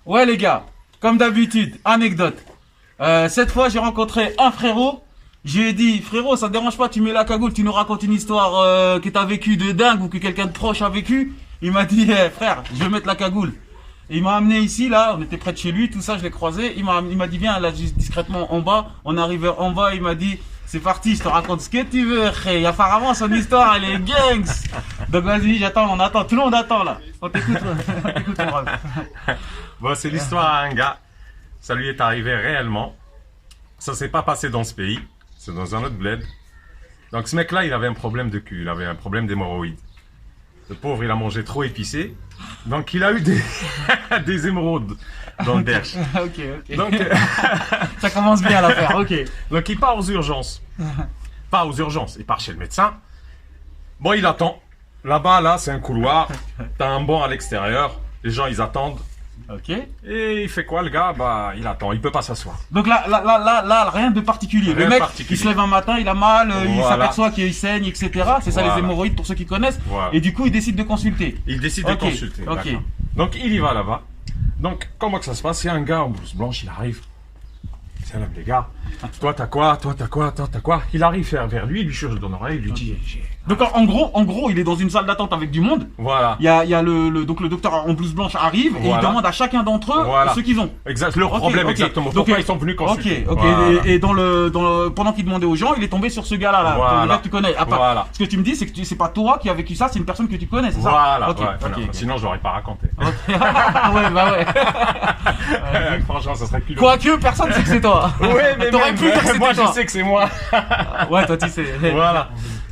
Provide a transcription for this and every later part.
Ouais les gars, comme d'habitude, anecdote. Cette fois j'ai rencontré un frérot. Je lui ai dit, frérot, ça te dérange pas, tu mets la cagoule, tu nous racontes une histoire que t'as vécue de dingue ou que quelqu'un de proche a vécu. Il m'a dit, frère, je vais mettre la cagoule. Et il m'a amené ici, là, on était près de chez lui, tout ça, je l'ai croisé. Il m'a dit, viens là, juste discrètement en bas. On est arrivé en bas, il m'a dit, c'est parti, je te raconte ce que tu veux, frère. Apparemment, son histoire, elle est gangs. Donc vas-y, j'attends, on attend, tout le monde attend là. On t'écoute, mon rêve. Bon, c'est l'histoire à un gars. Ça lui est arrivé réellement. Ça s'est pas passé dans ce pays. C'est dans un autre bled. Donc ce mec-là, il avait un problème de cul. Il avait un problème d'hémorroïdes. Le pauvre, il a mangé trop épicé. Donc il a eu des émeraudes dans le derche. Ok. Donc, Ça commence bien l'affaire, ok. donc il part aux urgences. Pas aux urgences. Il part chez le médecin. Bon, il attend. Là-bas, là, c'est un couloir. T'as un banc à l'extérieur. Les gens, ils attendent. Ok. Et il fait quoi, le gars? Bah, il attend. Il peut pas s'asseoir. Donc là, rien de particulier. Rien Le mec, de particulier. il se lève un matin, il a mal, il Voilà. s'aperçoit qu'il saigne, etc. C'est ça Voilà. les hémorroïdes pour ceux qui connaissent. Voilà. Et du coup, il décide de consulter. Il décide Ok, de consulter. ok. D'accord. Donc il y va là-bas. Donc comment que ça se passe? Il y a un gars en blouse blanche, il arrive. Salam les gars. Toi t'as quoi? Toi t'as quoi? Toi t'as quoi? Il arrive vers lui, il lui cherche dans l'oreille, il lui dit. Donc en gros, il est dans une salle d'attente avec du monde. Voilà. Il y a donc le docteur en blouse blanche arrive et il Voilà. demande à chacun d'entre eux Voilà. ce qu'ils ont. Exact. Leur Ok, problème ok. exactement. Donc, Pourquoi ils sont venus consulter? Ok. Voilà. Et pendant qu'il demandait aux gens, il est tombé sur ce gars-là, là, Voilà. le gars que tu connais. Voilà. Ce que tu me dis, c'est que c'est pas toi qui as vécu ça, c'est une personne que tu connais, c'est ça? Voilà. Ok, Ouais, ok, non, ok. sinon je l'aurais pas raconté. Ouais, bah ouais. Franchement, ça serait plus long. Quoique, personne sait que c'est toi. Ouais, mais T'aurais même, pu dire que moi c'était je toi. sais que c'est moi. Ouais, toi tu sais. Voilà.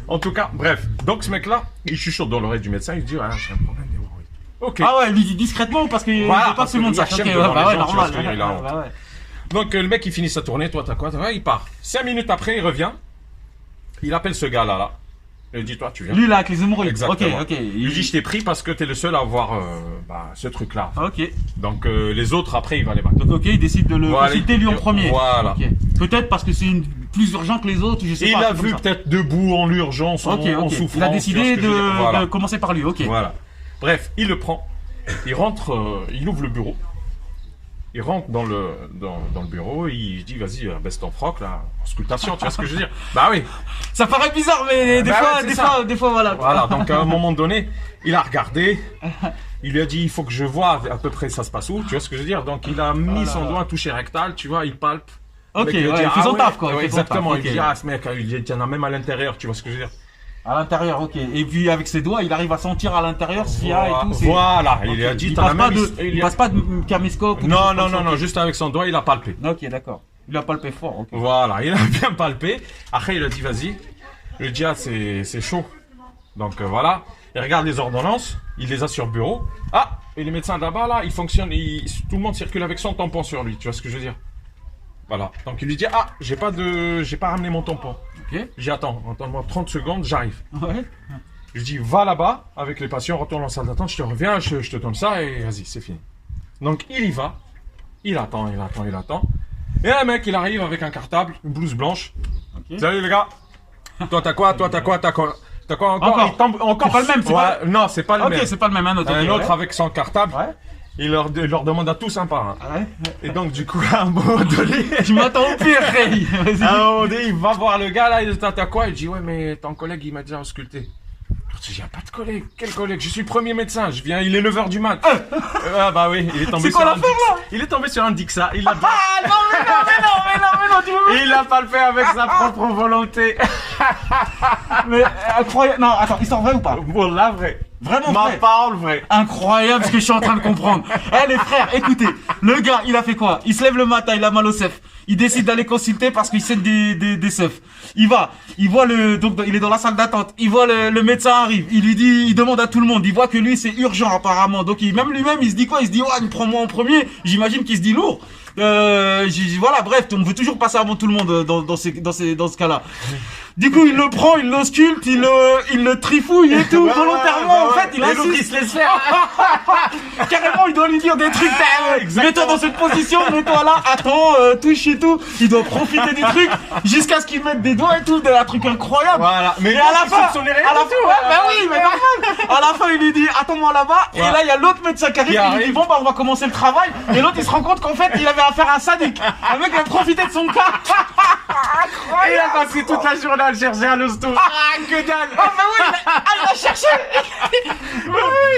En tout cas, bref. Donc ce mec-là, il chuchote dans l'oreille du médecin, il dit, ah, j'ai un problème d'hémorroïdes. Ok. Ah ouais, il lui dit discrètement parce qu'il Voilà, veut pas parce que tout le monde qu'il sache. achète Ok, devant ouais, bah les ouais, gens, tu vois normal. ce qu'il a honte. Bah ouais. Donc le mec il finit sa tournée, toi t'as quoi? Ouais, il part. 5 minutes après il revient. Il appelle ce gars là. Il dit toi tu viens. Lui là avec les hémorroïdes. Exactement. Ok. Il lui dit je t'ai pris parce que t'es le seul à avoir ce truc là. Ok. Donc les autres après il va les battre. Donc ok, il décide de le Voilà, consulter lui en premier. voilà. Ok. Peut-être parce que c'est plus urgent que les autres, je sais Il pas. l'a c'est comme vu ça. peut-être debout en urgence, Ok. en souffrance. Il a tu décidé vois ce que je veux dire. Voilà. de commencer par lui. Ok. Voilà. Bref, il le prend. Il rentre, il ouvre le bureau. Il rentre dans le bureau, il dit vas-y baisse ton froc là, auscultation, tu vois ce que je veux dire? Bah oui. Ça paraît bizarre, mais Bah ouais, c'est ça. des fois, voilà. Voilà, donc à un moment donné, il a regardé, il lui a dit il faut que je vois à peu près ça se passe où, tu vois ce que je veux dire? Donc il a mis son doigt touché rectal, tu vois, il palpe. Le Ok, mec lui a ouais, dit, il fait son ouais, taf, quoi, il ouais, fait son exactement, taf, il ok. dit ce mec, il y en a même à l'intérieur, tu vois ce que je veux dire? À l'intérieur, ok. Et puis avec ses doigts, il arrive à sentir à l'intérieur s'il y a et tout. c'est- Voilà, il Ok. lui a dit Il t'en as passe pas même... il passe pas de caméscope. ou des Non, choses non, comme non, ça, non, ok. juste avec son doigt, il a palpé. Ok, d'accord. Il a palpé fort, ok. Voilà, il a bien palpé. Après, il a dit, vas-y. Il lui a dit, ah, c'est chaud. Donc, voilà. Il regarde les ordonnances. Il les a sur le bureau. Ah, et les médecins là-bas, là, ils fonctionnent. Tout le monde circule avec son tampon sur lui. Tu vois ce que je veux dire? Voilà. Donc, il lui dit, ah, j'ai pas ramené mon tampon. Ok. J'ai attends-moi 30 secondes, j'arrive. Ouais. Je lui dis, va là-bas avec les patients, retourne en salle d'attente, je te reviens, je te donne ça et vas-y, c'est fini. Donc, il y va. Il attend. Et un mec, il arrive avec un cartable, une blouse blanche. Ok. Salut les gars. Toi t'as quoi encore? Encore. Il tombe encore. C'est pas le même, c'est pas Non, c'est pas le Ok, même. c'est pas le même, un autre. Un ok, autre ouais. avec son cartable. Ouais. Il leur demande à tous un par un. Ouais. Et donc du coup, à un moment donné, Je m'attends au pire, Ray. Vas-y. à un moment donné, il va voir le gars là, il dit t'as quoi? Il dit ouais mais ton collègue il m'a déjà ausculté. Je dis, y a pas de collègue. Quel collègue? Je suis le premier médecin. Je viens, il est 9h du mat. Ah bah oui, il est tombé C'est quoi sur un l'affaire, Dixa. là? Il est tombé sur un Dixa. Il l'a Ah non, mais non, tu veux. il l'a pas le fait avec sa propre volonté. Mais incroyable. Non, attends, histoire vraie ou pas? Bon, la vraie. Vraiment Ma vrai. parole vraie. Incroyable ce que je suis en train de comprendre. Eh les frères, écoutez, le gars, il a fait quoi? Il se lève le matin, il a mal au cef. Il décide d'aller consulter parce qu'il saigne des seufs. Il voit donc il est dans la salle d'attente. Il voit le médecin arrive. Il lui dit, il demande à tout le monde. Il voit que lui c'est urgent apparemment. Donc même lui-même, il se dit quoi? Il se dit ouais, prends-moi en premier. J'imagine qu'il se dit lourd. Voilà, bref, on veut toujours passer avant tout le monde dans ce cas-là. Du coup, il le prend, il l'ausculte, il le trifouille et tout, volontairement, en fait, il insiste. Il se laisse faire. Carrément, il doit lui dire des trucs. Mets-toi dans cette position, mets-toi là, attends, touche et tout. Il doit profiter du truc jusqu'à ce qu'il mette des doigts et tout, un truc incroyable. Voilà. Mais Et à la fin, ouais, bah oui, mais normal. À la fin, il lui dit, attends-moi là-bas. Et là, il y a l'autre médecin qui arrive, il lui dit, bon, bah, on va commencer le travail. Et l'autre, il se rend compte qu'en fait, il avait affaire à un sadique. Un mec a profité de son cas. Et il a passé toute la journée à le chercher à l'hosto. Ah, que dalle. Ah, bah oui, il a cherché. Oui,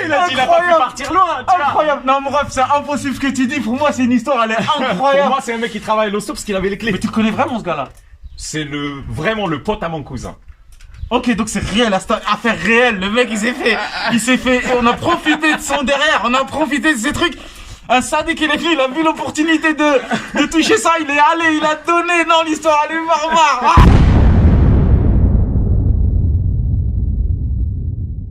il a dit, il a pas pu partir loin, tu vois. Incroyable. Non, bref, c'est impossible ce que tu dis. Pour moi, c'est une histoire, elle est Pour incroyable. moi, c'est un mec qui travaille à l'hosto parce qu'il avait les clés. Mais tu connais vraiment ce gars-là? C'est vraiment le pote à mon cousin. Ok, donc c'est réel, affaire réelle. Le mec, il s'est fait, on a profité de son derrière, on a profité de ces trucs. Un sadique, il est venu, il a vu l'opportunité de toucher ça, il est allé, il a donné. Non, l'histoire, elle est barbare. Ah